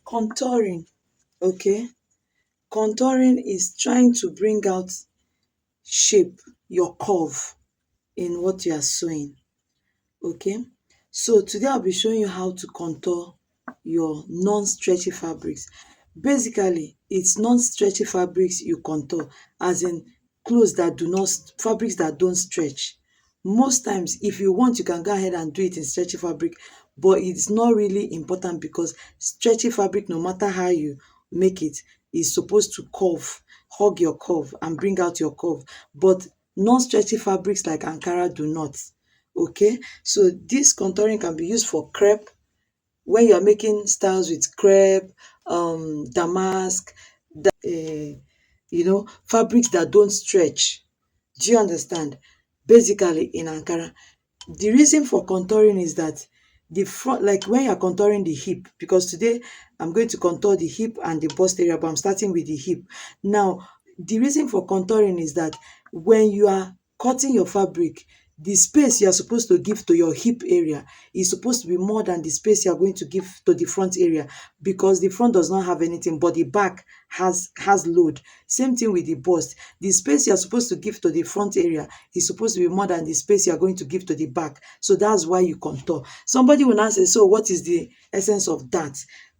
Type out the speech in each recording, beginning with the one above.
Contouring, okay? Contouring is trying to bring out shape, your curve in what you are sewing, okay? So today I'll be showing you how to contour your non-stretchy fabrics. Basically, it's non-stretchy fabrics you contour, as in clothes that do not, fabrics that don't stretch. Most times, if you want, you can go ahead and do it in stretchy fabric, but it's not really important because stretchy fabric, no matter how you make it, is supposed to curve, hug your curve and bring out your curve. But non-stretchy fabrics like Ankara do not. Okay, so this contouring can be used for crepe when you are making styles with crepe, damask, fabrics that don't stretch. Do you understand? Basically, in Ankara, the reason for contouring is that the front, like when you're contouring the hip, because today I'm going to contour the hip and the bust area, but I'm starting with the hip. Now, the reason for contouring is that when you are cutting your fabric, the space you are supposed to give to your hip area is supposed to be more than the space you are going to give to the front area, because the front does not have anything, but the back has load. Same thing with the bust. The space you are supposed to give to the front area is supposed to be more than the space you are going to give to the back. So that's why you contour. Somebody will now say, so what is the essence of that?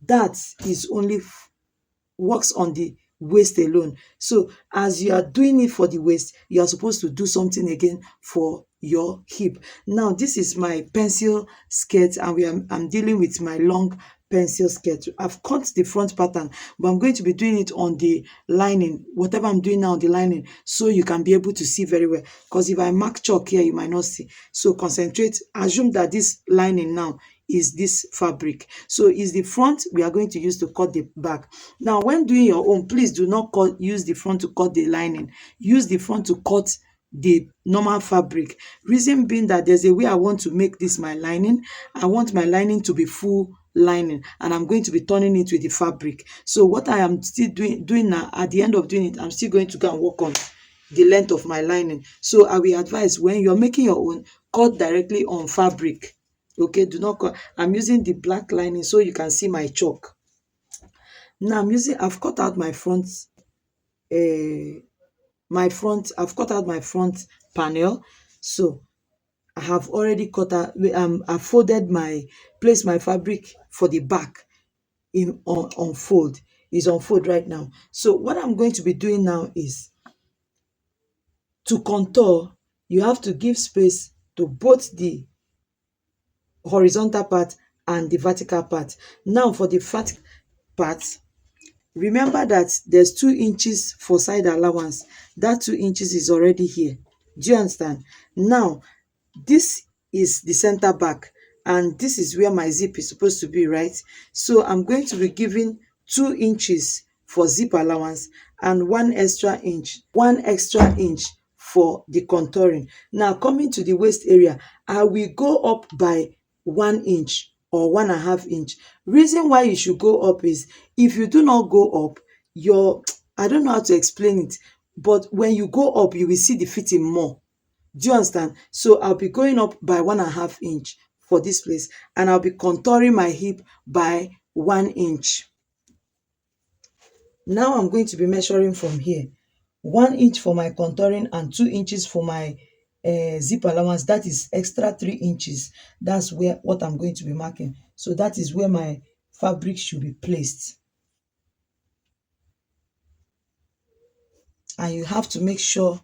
That is only works on the waist alone. So as you are doing it for the waist, you are supposed to do something again for your hip. Now, this is my pencil skirt, and I'm dealing with my long pencil skirt. I've cut the front pattern, but I'm going to be doing it on the lining, whatever I'm doing now on the lining, so you can be able to see very well. Because if I mark chalk here, you might not see. So concentrate, assume that this lining now is this fabric. So is the front we are going to use to cut the back. Now, when doing your own, please do not use the front to cut the lining. Use the front to cut the normal fabric. Reason being that there's a way I want to make this my lining. I want my lining to be full lining, and I'm going to be turning it with the fabric. So what I am still doing now, at the end of doing it, I'm still going to go and work on the length of my lining. So I will advise, when you're making your own, cut directly on fabric. Okay, do not cut. I'm using the black lining so you can see my chalk. Now I've cut out my front, I've cut out my front panel. So I have already cut out, I've folded placed my fabric for the back on fold. Is on fold right now. So what I'm going to be doing now is, to contour, you have to give space to both the horizontal part and the vertical part. Now for the vertical part, remember that there's 2 inches for side allowance. That 2 inches is already here. Do you understand? Now, this is the center back, and this is where my zip is supposed to be, right? So I'm going to be giving 2 inches for zip allowance and 1 extra inch for the contouring. Now, coming to the waist area, I will go up by 1 inch or 1.5 inch. Reason why you should go up is, if you do not go up, I don't know how to explain it, but when you go up, you will see the fitting more. Do you understand? So I'll be going up by 1.5 inch for this place, and I'll be contouring my hip by 1 inch. Now I'm going to be measuring from here. 1 inch for my contouring and 2 inches for my zip allowance. That is extra 3 inches. That's what I'm going to be marking. So that is where my fabric should be placed. And you have to make sure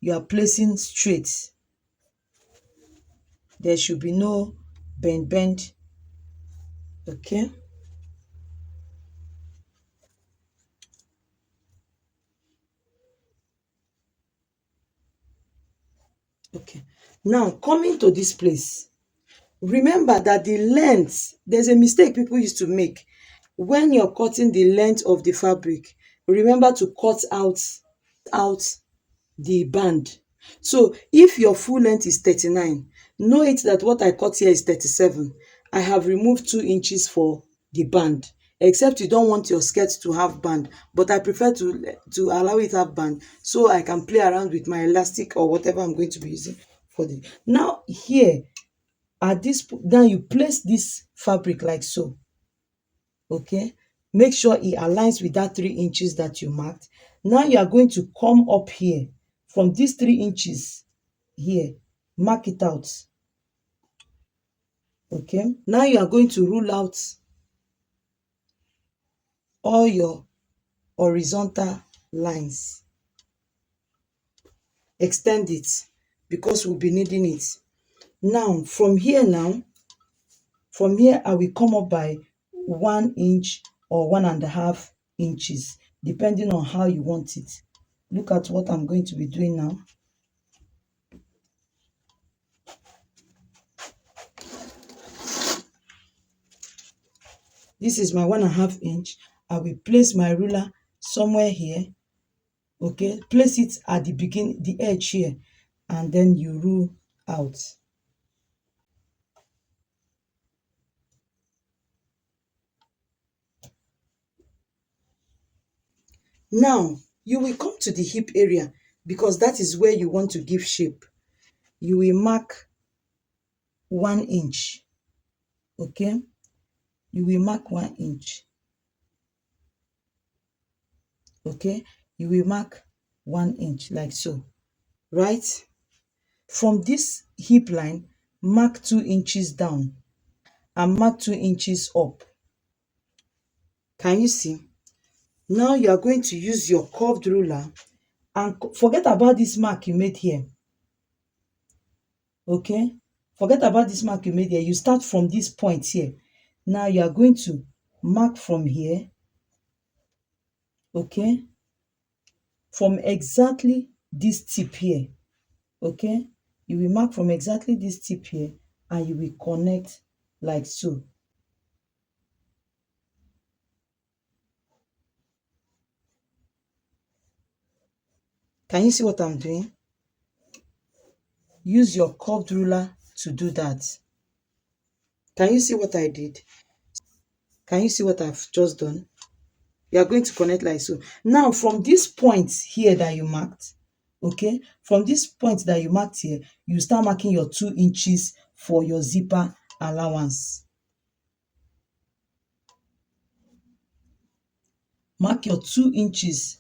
you are placing straight. There should be no bend. Okay. Okay. Now, coming to this place, remember that the length, there's a mistake people used to make. When you're cutting the length of the fabric, remember to cut out the band. So if your full length is 39, know it that what I cut here is 37. I have removed 2 inches for the band, except you don't want your skirt to have band, but I prefer to allow it have band, so I can play around with my elastic or whatever I'm going to be using for the. Now here, at this, now you place this fabric like so. Okay, Make sure it aligns with that 3 inches that you marked. Now you are going to come up here from these 3 inches here, mark it out. Okay, now you are going to rule out all your horizontal lines. Extend it because we'll be needing it. Now from here I will come up by 1 inch or 1.5 inches, depending on how you want it. Look at what I'm going to be doing now. This is my 1.5 inch. I will place my ruler somewhere here. Okay, place it at the edge here, and then you rule out. Now you will come to the hip area because that is where you want to give shape. You will mark 1 inch. Okay, you will mark 1 inch. Okay, you will mark 1 inch like so, right? From this hip line, mark 2 inches down and mark 2 inches up. Can you see? Now you are going to use your curved ruler and forget about this mark you made here. Okay, forget about this mark you made here. You start from this point here. Now you are going to mark from here. Okay, from exactly this tip here. Okay, you will mark from exactly this tip here and you will connect like so. Can you see what I'm doing? Use your curved ruler to do that. Can you see what I did? Can you see what I've just done? You are going to connect like so. Now from this point here that you marked, okay, from this point that you marked here, you start marking your 2 inches for your zipper allowance. Mark your 2 inches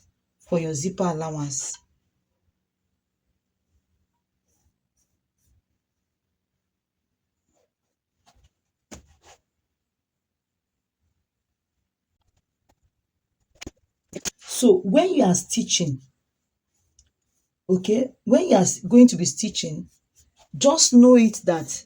for your zipper allowance. So when you are stitching, okay, when you are going to be stitching, just know it that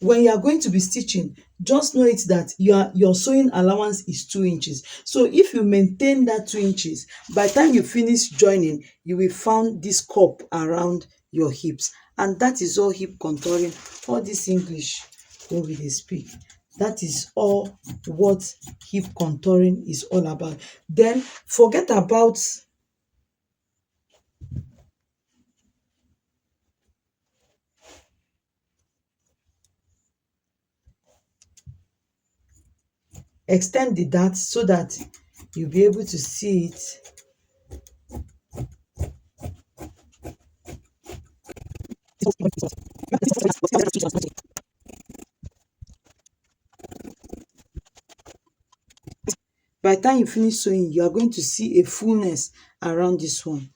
when you are going to be stitching, just know it that your sewing allowance is 2 inches. So if you maintain that 2 inches, by the time you finish joining, you will find this cup around your hips. And that is all hip contouring. All this English wey we dey speak, that is all what hip contouring is all about. Then forget about extend the dart so that you'll be able to see it. By the time you finish sewing, you are going to see a fullness around this one.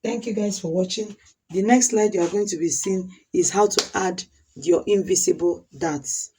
Thank you guys for watching. The next slide you are going to be seeing is how to add your invisible darts.